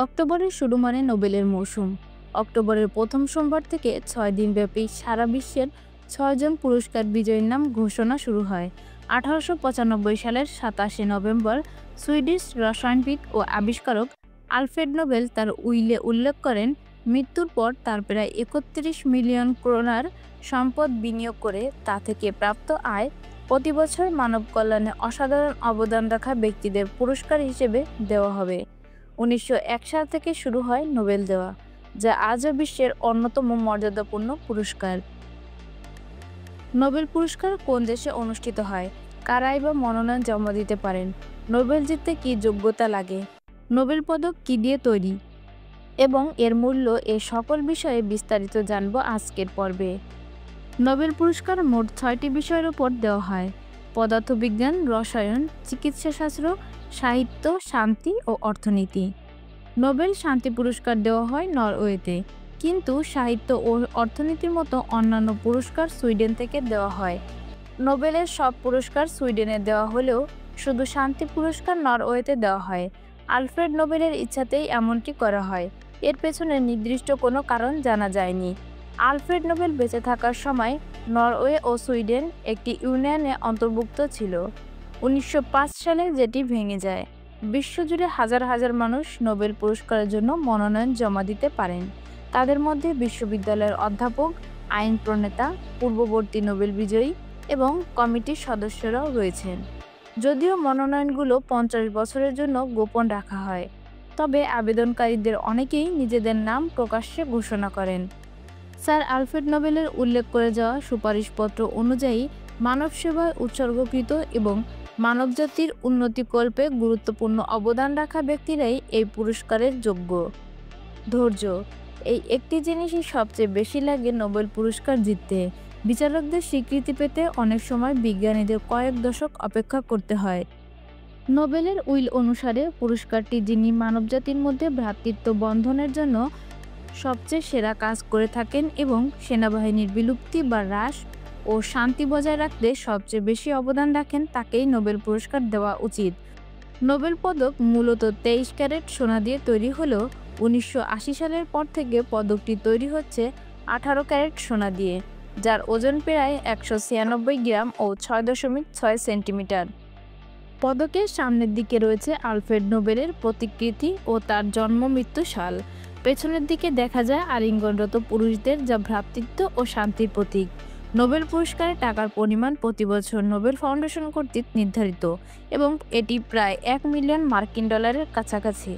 অক্টোবরের শুরু মানে নোবেলের মৌসুম। অক্টোবরের প্রথম সোমবার থেকে ৬ দিনব্যাপী সারা বিশ্বের ৬ জন পুরস্কার বিজয়ীর নাম ঘোষণা শুরু হয়। ১৮৯৫ সালের ২৭শে নভেম্বর সুইডিশ রসায়নবিদ ও আবিষ্কারক আলফ্রেড নোবেল তার উইলে উল্লেখ করেন, মৃত্যুর পর তার প্রায় ৩১ মিলিয়ন ক্রোনার সম্পদ বিনিয়োগ করে তা থেকে প্রাপ্ত আয় প্রতি বছর মানব কল্যাণে অসাধারণ অবদান রাখা ব্যক্তিদের পুরস্কার হিসেবে দেওয়া হবে। ১৯০১ সাল থেকে শুরু হয় নোবেল দেওয়া, যা আজও বিশ্বের অন্যতম মর্যাদাপূর্ণ পুরস্কার। নোবেল পুরস্কার কোন দেশে অনুষ্ঠিত হয়, কারাই বা মনোনয়ন জমা দিতে পারেন, নোবেল জিততে কী যোগ্যতা লাগে, নোবেল পদক কী দিয়ে তৈরি এবং এর মূল্য, এ সকল বিষয়ে বিস্তারিত জানব আজকের পর্বে। নোবেল পুরস্কার মোট ৬টি বিষয়ের উপর দেওয়া হয়: পদার্থবিজ্ঞান, রসায়ন, চিকিৎসাশাস্ত্র, সাহিত্য, শান্তি ও অর্থনীতি। নোবেল শান্তি পুরস্কার দেওয়া হয় নরওয়েতে, কিন্তু সাহিত্য ও অর্থনীতির মতো অন্যান্য পুরস্কার সুইডেন থেকে দেওয়া হয়। নোবেলের সব পুরস্কার সুইডেনে দেওয়া হলেও শুধু শান্তি পুরস্কার নরওয়েতে দেওয়া হয়। আলফ্রেড নোবেলের ইচ্ছাতেই এমনটি করা হয়, এর পেছনে নির্দিষ্ট কোনো কারণ জানা যায়নি। আলফ্রেড নোবেল বেঁচে থাকার সময় নরওয়ে ও সুইডেন একটি ইউনিয়নে অন্তর্ভুক্ত ছিল। ১৯০৫ সালে যেটি ভেঙে যায়। বিশ্বজুড়ে হাজার হাজার মানুষ নোবেল পুরস্কারের জন্য মনোনয়ন জমা দিতে পারেন। তাদের মধ্যে বিশ্ববিদ্যালয়ের অধ্যাপক, আইন প্রণেতা, পূর্ববর্তী নোবেল বিজয়ী এবং কমিটির সদস্যরাও রয়েছেন। যদিও মনোনয়নগুলো ৫০ বছরের জন্য গোপন রাখা হয়, তবে আবেদনকারীদের অনেকেই নিজেদের নাম প্রকাশ্যে ঘোষণা করেন। স্যার আলফ্রেড নোবেলের উল্লেখ করে যাওয়া সুপারিশপত্র অনুযায়ী মানব সেবায় উৎসর্গকৃত এবং মানবজাতির উন্নতিকল্পে গুরুত্বপূর্ণ অবদান রাখা ব্যক্তিরাই এই পুরস্কারের যোগ্য। ধৈর্য, এই একটি জিনিসই সবচেয়ে বেশি লাগে নোবেল পুরস্কার জিততে। বিচারকদের স্বীকৃতি পেতে অনেক সময় বিজ্ঞানীদের কয়েক দশক অপেক্ষা করতে হয়। নোবেলের উইল অনুসারে পুরস্কারটি যিনি মানবজাতির মধ্যে ভ্রাতৃত্ব বন্ধনের জন্য সবচেয়ে সেরা কাজ করে থাকেন এবং সেনাবাহিনীর বিলুপ্তি বা হ্রাস ও শান্তি বজায় রাখতে সবচেয়ে বেশি অবদান রাখেন, তাকেই নোবেল পুরস্কার দেওয়া উচিত। নোবেল পদক মূলত ২৩ ক্যারেট সোনা দিয়ে তৈরি হলেও ১৯৮০ সালের পর থেকে পদকটি তৈরি হচ্ছে ১৮ ক্যারেট সোনা দিয়ে, যার ওজন প্রায় ১৯৬ গ্রাম ও ৬.৬ সেন্টিমিটার। পদকের সামনের দিকে রয়েছে আলফ্রেড নোবেলের প্রতিকৃতি ও তার জন্ম মৃত্যু সাল। পেছনের দিকে দেখা যায় আলিঙ্গনরত পুরুষদের, যা ভ্রাতৃত্ব ও শান্তির প্রতীক। নোবেল পুরস্কারের টাকার পরিমাণ প্রতি বছর নোবেল ফাউন্ডেশন কর্তৃক নির্ধারিত এবং এটি প্রায় ১ মিলিয়ন মার্কিন ডলারের কাছাকাছি।